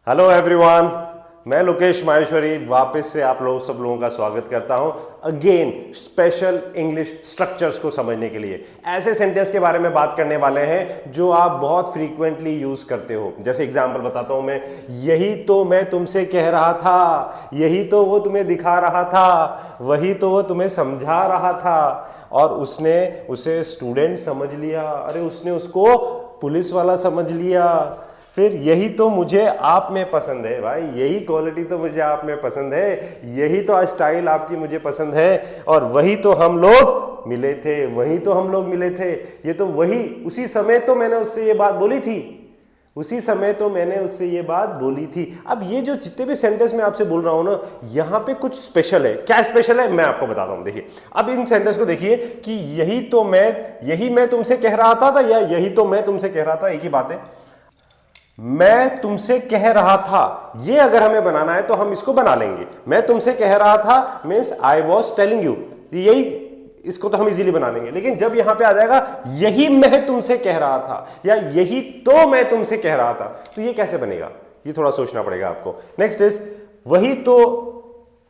Hello everyone, मैं लोकेश माहेश्वरी वापस से आप लोग सब लोगों का स्वागत करता हूं अगेन स्पेशल इंग्लिश स्ट्रक्चर्स को समझने के लिए। ऐसे सेंटेंस के बारे में बात करने वाले हैं जो आप बहुत फ्रीक्वेंटली यूज करते हो। जैसे एग्जांपल बताता हूं मैं, यही तो मैं तुमसे कह रहा था, यही तो वो तुम्हें दिखा रहा था, वही तो वो तुम्हें समझा रहा था और उसने उसे स्टूडेंट समझ लिया, अरे उसने उसको पुलिस वाला समझ लिया। फिर यही तो मुझे आप में पसंद है, भाई यही क्वालिटी तो मुझे आप में पसंद है, यही तो स्टाइल आपकी मुझे पसंद है और वही तो हम लोग मिले थे, वही तो हम लोग मिले थे। ये तो वही, उसी समय तो मैंने उससे ये बात बोली थी, उसी समय तो मैंने उससे ये बात बोली थी। अब ये जो जितने भी सेंटेंस मैं आपसे बोल रहा हूं ना, यहां पे कुछ स्पेशल है। क्या स्पेशल है मैं आपको बताता हूं। देखिए अब इन सेंटेंस को देखिए कि यही मैं तुमसे कह रहा था या यही तो मैं तुमसे कह रहा था, एक ही बात है। मैं तुमसे कह रहा था, ये अगर हमें बनाना है तो हम इसको बना लेंगे। मैं तुमसे कह रहा था means I was telling you, यही, इसको तो हम इजीली बना लेंगे। लेकिन जब यहां पे आ जाएगा यही मैं तुमसे कह रहा था या यही तो मैं तुमसे कह रहा था, तो ये कैसे बनेगा, ये थोड़ा सोचना पड़ेगा आपको। नेक्स्ट इज वही तो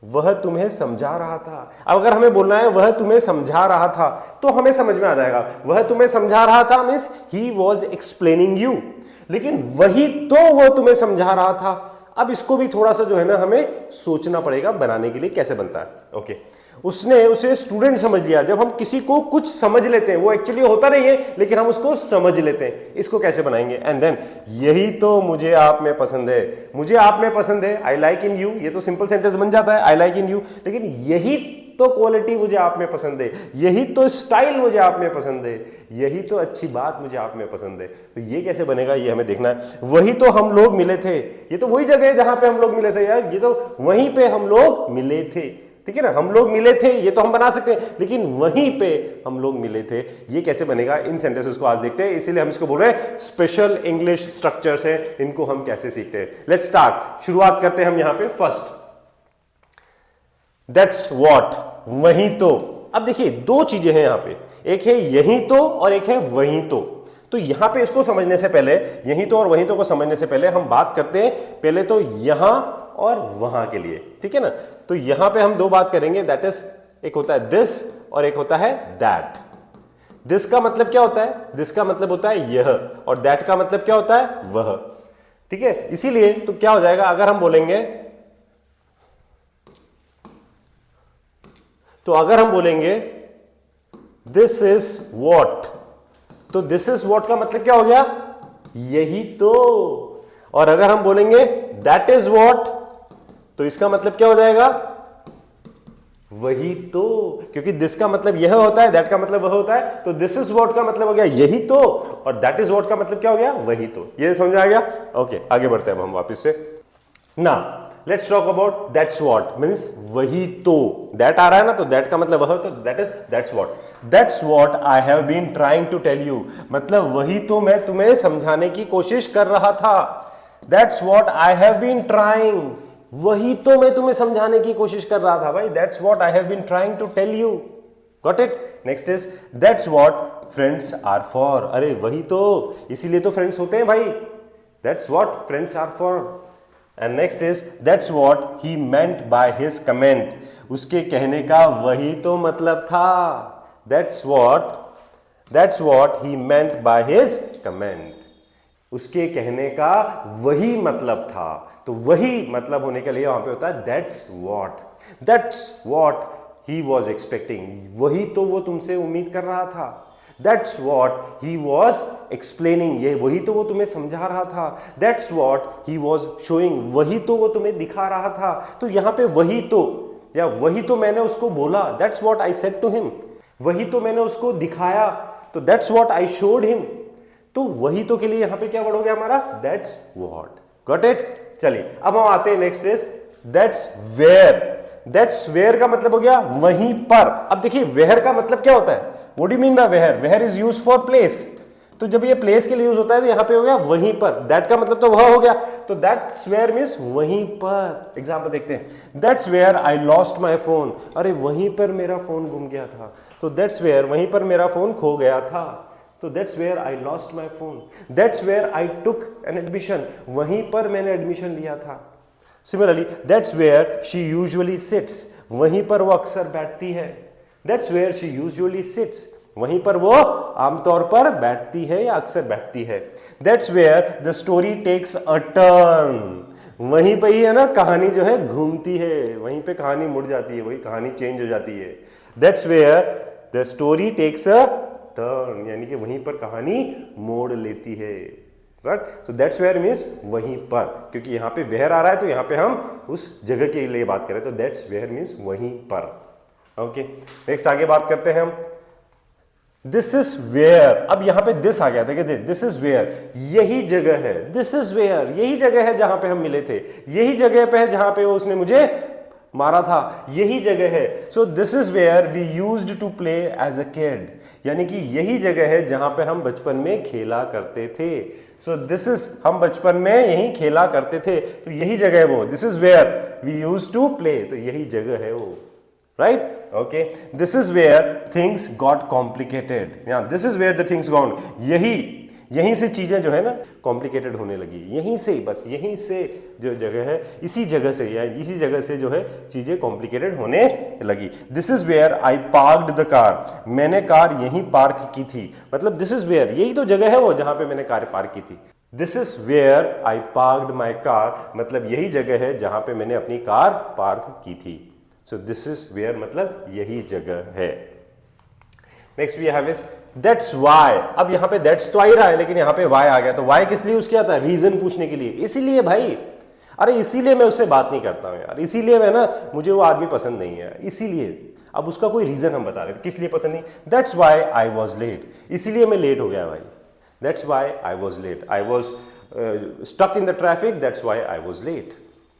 वह तुम्हें समझा रहा था। अब अगर हमें बोलना है वह तुम्हें समझा रहा था तो हमें समझ में आ जाएगा वह तुम्हें समझा रहा था means he was explaining you. लेकिन वही तो वो तुम्हें समझा रहा था, अब इसको भी थोड़ा सा जो है ना हमें सोचना पड़ेगा बनाने के लिए कैसे बनता है। ओके, उसने उसे स्टूडेंट समझ लिया। जब हम किसी को कुछ समझ लेते हैं, वो एक्चुअली होता नहीं है लेकिन हम उसको समझ लेते हैं, इसको कैसे बनाएंगे। एंड देन यही तो मुझे आप में पसंद है, मुझे आप में पसंद है, आई लाइक इन यू, ये तो सिंपल सेंटेंस बन जाता है, आई लाइक इन यू। लेकिन यही तो क्वालिटी मुझे आप में पसंद है, यही तो स्टाइल मुझे आप में पसंद है, यही तो अच्छी बात मुझे आप में पसंद है। तो ये कैसे बनेगा ये हमें देखना है। वही तो हम लोग मिले थे, ये तो वही जगह है जहां पे हम लोग मिले थे यार, ये तो वहीं पे हम लोग मिले थे, ठीक है ना। हम लोग मिले थे ये तो हम बना सकते हैं, लेकिन वहीं पे हम लोग मिले थे, ये कैसे बनेगा, इन सेंटेंसेस को आज देखते हैं। इसीलिए हम इसको बोल रहे हैं स्पेशल इंग्लिश स्ट्रक्चर्स है, इनको हम कैसे सीखते हैं। लेट्स स्टार्ट, शुरुआत करते हैं हम यहां पे फर्स्ट, दैट्स व्हाट, वही तो। अब देखिए दो चीजें हैं यहां पे, एक है यही तो और एक है वही तो। तो यहां पे इसको समझने से पहले, यही तो और वही तो को समझने से पहले हम बात करते हैं पहले तो यहां और वहां के लिए, ठीक है ना। तो यहां पे हम दो बात करेंगे, दैट इज, एक होता है दिस और एक होता है दैट। दिस का मतलब क्या होता है, दिस का मतलब होता है यह, और दैट का मतलब क्या होता है वह, ठीक है। इसीलिए तो क्या हो जाएगा अगर हम बोलेंगे, तो अगर हम बोलेंगे दिस इज वॉट, तो दिस इज वॉट का मतलब क्या हो गया, यही तो। और अगर हम बोलेंगे दैट इज वॉट, तो इसका मतलब क्या हो जाएगा, वही तो। क्योंकि दिस का मतलब यह होता है, दैट का मतलब वह होता है, तो दिस इज वॉट का मतलब हो गया यही तो, और दैट इज वॉट का मतलब क्या हो गया, वही तो। ये समझ आ गया। ओके, आगे बढ़ते हैं अब हम वापस से ना। Let's talk about that's what, means वही तो। दैट आ रहा है ना, तो दैट का मतलब वह, तो that is that's what. That's what I have been trying to tell you, मतलब वही तो मैं तुम्हें समझाने की कोशिश कर रहा था। That's what I have been trying, वही तो मैं तुम्हें समझाने की कोशिश कर रहा था भाई। That's what I have been trying to tell you, got it. Next is that's what friends are for, अरे वही तो, इसीलिए तो फ्रेंड्स होते हैं भाई। That's what friends are for. And next is that's what he meant by his comment, उसके कहने का वही तो मतलब था। That's what he meant by his comment, उसके कहने का वही मतलब था। तो वही मतलब होने के लिए वहां पे होता है that's what he was expecting, वही तो वो तुमसे उम्मीद कर रहा था। That's what he was explaining, ये वही तो वो तुम्हें समझा रहा था। That's what he was showing, वही तो वो तुम्हें दिखा रहा था। तो यहां पे वही तो, या वही तो मैंने उसको बोला, that's what I said to him, वही तो मैंने उसको दिखाया, तो that's what I showed him. तो वही तो के लिए यहां पे क्या वर्ड हो गया हमारा, दैट्स व्हाट, गॉट इट। चलिए अब हम आते हैं next is that's where. That's where का मतलब हो गया वहीं पर। अब देखिए वेयर का मतलब क्या होता है, what do you mean by where, where is used for place. तो जब ये प्लेस के लिए यूज होता है तो यहां पे हो गया वहीं पर, दैट का मतलब तो वह हो गया, तो दैट्स वेयर मींस वहीं पर। एग्जांपल देखते हैं, that's where I lost my phone, अरे वहीं पर मेरा फोन गुम गया था, तो दैट्स वेयर वहीं पर मेरा फोन खो गया था। तो that's where I lost my phone, that's where I took an admission, वहीं पर मैंने एडमिशन लिया था। Similarly that's where she usually sits, वहीं पर वो अक्सर बैठती है। That's where she usually sits, वहीं पर वो आमतौर पर बैठती है या अक्सर बैठती है। That's where the story takes a turn, वहीं पे ही है ना कहानी जो है घूमती है, वहीं पे कहानी मुड़ जाती है, वही कहानी चेंज हो जाती है। That's where the story takes a turn, यानी कि वहीं पर कहानी मोड़ लेती है। Right, so that's where means वहीं पर, क्योंकि यहां पे वेयर आ रहा है तो यहां पे हम उस जगह के लिए बात करें, तो दैट्स वेयर मीन्स वहीं पर। ओके, नेक्स्ट आगे बात करते हैं हम। दिस इज वेयर, अब यहां पे दिस आ गया था कि दिस इज वेयर, यही जगह है, दिस इज वेयर, यही जगह है जहां पे हम मिले थे, यही जगह पे है जहां पे उसने मुझे मारा था, यही जगह है। So this is where we used to play as a kid, यानी कि यही जगह है जहां पे हम बचपन में खेला करते थे। सो दिस इज, हम बचपन में यही खेला करते थे, तो यही जगह है वो। This is where we used to play, तो यही जगह है वो। Right, okay, this is where things got complicated, this is where the things got, यहीं से चीजें जो है ना कॉम्प्लिकेटेड होने लगी, यहीं से, बस यहीं से जो जगह है, इसी जगह से या इसी जगह से जो है चीजें कॉम्प्लिकेटेड होने लगी। This is where I parked the car, मैंने कार यहीं पार्क की थी, मतलब दिस इज वेयर, यही तो जगह है वो जहां पे मैंने कार पार्क की थी। This is where I parked my car, मतलब यही जगह है जहां पे मैंने अपनी कार पार्क की थी। सो दिस इज वेयर मतलब यही जगह है। Next we have is that's why, अब यहां पे दैट्स तो आ ही रहा है लेकिन यहां पे वाई आ गया, तो वाई किस लिए यूज किया था? रीजन पूछने के लिए, इसीलिए भाई, अरे इसीलिए मैं उससे बात नहीं करता हूं यार, इसीलिए मैं ना, मुझे वो आदमी पसंद नहीं है, इसीलिए। अब उसका कोई रीजन हम बता रहे थे किस लिए पसंद नहीं। That's why I was late, इसीलिए मैं लेट हो गया भाई, that's why I was late, I was stuck in the traffic, that's why I was late,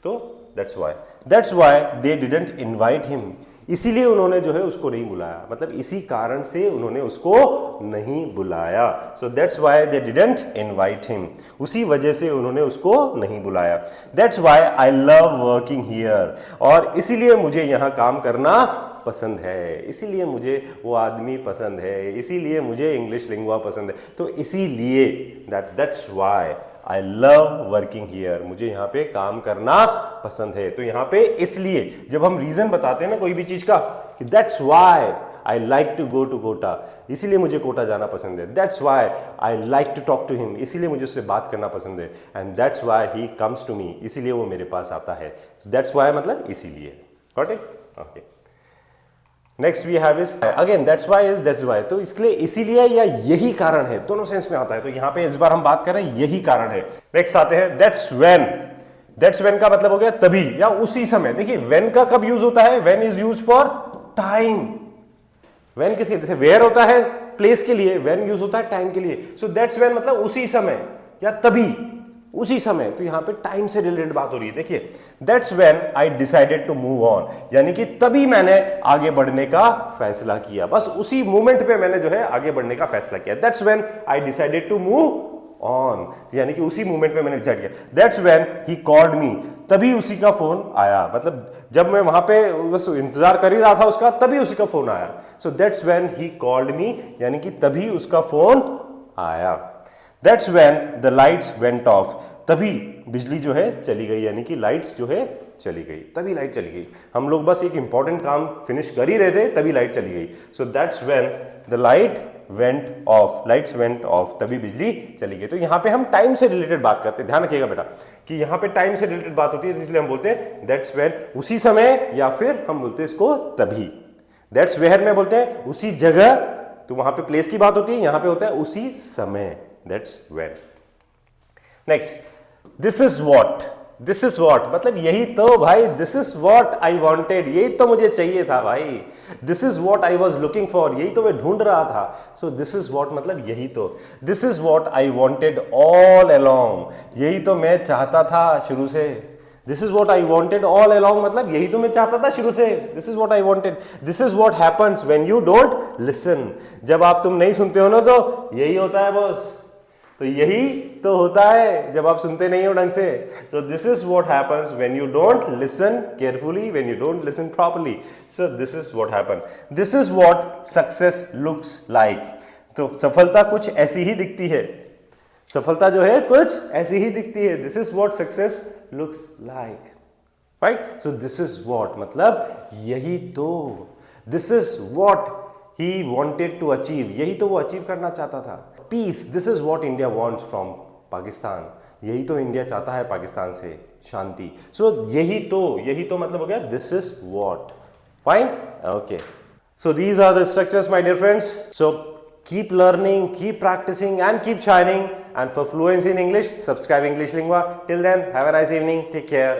तो that's why they didn't invite him, इसीलिए उन्होंने जो है उसको नहीं बुलाया, मतलब इसी कारण से उन्होंने उसको नहीं बुलाया। So that's why they didn't invite him, उसी वजह से उन्होंने उसको नहीं बुलाया। That's why I love working here, और इसीलिए मुझे यहाँ काम करना पसंद है, इसीलिए मुझे वो आदमी पसंद है, इसीलिए मुझे इंग्लिश लिंगुआ पसंद है, तो इसीलिए that's why I love working here, मुझे यहाँ पे काम करना पसंद है। तो यहाँ पे इसलिए जब हम रीजन बताते हैं ना कोई भी चीज का, कि that's why I like to go to Kota, इसीलिए मुझे कोटा जाना पसंद है। That's why I like to talk to him, इसीलिए मुझे उससे बात करना पसंद है। And that's why he comes to me, इसीलिए वो मेरे पास आता है। दैट्स वाई मतलब इसीलिए। Got it? Okay, next we have is again that's why is that's why, तो इसके लिए इसीलिए या यही कारण है, दोनों सेंस में आता है, तो यहां पे इस बार हम बात कर रहे हैं यही कारण है। नेक्स्ट आते हैं दैट्स व्हेन, दैट्स व्हेन का मतलब हो गया तभी या उसी समय। देखिए व्हेन का कब यूज होता है? When is use for time, when किसी, जैसे वेयर होता है प्लेस के लिए, व्हेन यूज होता है टाइम के लिए। सो दैट्स व्हेन मतलब उसी समय या तभी, उसी समय, तो यहां पे टाइम से रिलेटेड बात हो रही है। देखिए that's when I decided to move on, यानी कि तभी मैंने आगे बढ़ने का फैसला किया, बस उसी मोमेंट पे मैंने जो है आगे बढ़ने का फैसला किया। That's when I decided to move on, यानी कि उसी मोमेंट पे मैंने डिसाइड किया। That's when he called me, तभी उसी का फोन आया, मतलब जब मैं वहां पे बस इंतजार कर ही रहा था उसका, तभी उसी का फोन आया। So that's when he called मी, यानी कि तभी उसका फोन आया। That's when the lights went of, तभी बिजली जो है चली गई, यानी कि लाइट्स जो है चली गई, तभी लाइट चली गई। हम लोग बस एक इंपॉर्टेंट काम फिनिश कर ही रहे थे, तभी लाइट चली गई। So that's when the light went of, lights went of, तभी बिजली चली गई। तो यहां पे हम टाइम से रिलेटेड बात करते हैं, ध्यान रखिएगा बेटा कि यहां पे टाइम से रिलेटेड बात होती है, इसलिए हम बोलते हैं दैट्स व्हेन, उसी समय, या फिर हम बोलते हैं इसको तभी। दैट्स वेयर में बोलते हैं उसी जगह, तो वहां पे प्लेस की बात होती है, यहां पे होता है उसी समय, that's when. Next, this is what, this is what मतलब यही तो भाई, this is what I wanted, यही तो मुझे चाहिए था भाई। This is what I was looking for, यही तो मैं ढूंढ रहा था। सो दिस इज वॉट मतलब यही तो। This is what I wanted all along, यही तो मैं चाहता था शुरू से। This is what I wanted all along मतलब यही तो मैं चाहता था शुरू से। This is what I wanted. This is what happens when you don't listen, जब आप तुम नहीं सुनते हो ना, तो यही होता है बॉस, तो यही तो होता है जब आप सुनते नहीं हो ढंग से। सो this is what happens when you don't listen carefully, when you don't listen properly. So this is what happen. This is what success looks like, तो सफलता कुछ ऐसी ही दिखती है, सफलता जो है कुछ ऐसी ही दिखती है। This is what success looks like, right. So this is what, मतलब यही तो, this is what he wanted to achieve, यही तो वो अचीव करना चाहता था। Peace, this is what India wants from Pakistan, यही तो इंडिया चाहता है पाकिस्तान से, शांति। सो यही तो मतलब हो गया this is what, fine, okay. So these are the structures my dear friends. So keep learning, keep practicing and keep shining, and for fluency in English subscribe English Lingua. Till then, have a nice evening, take care.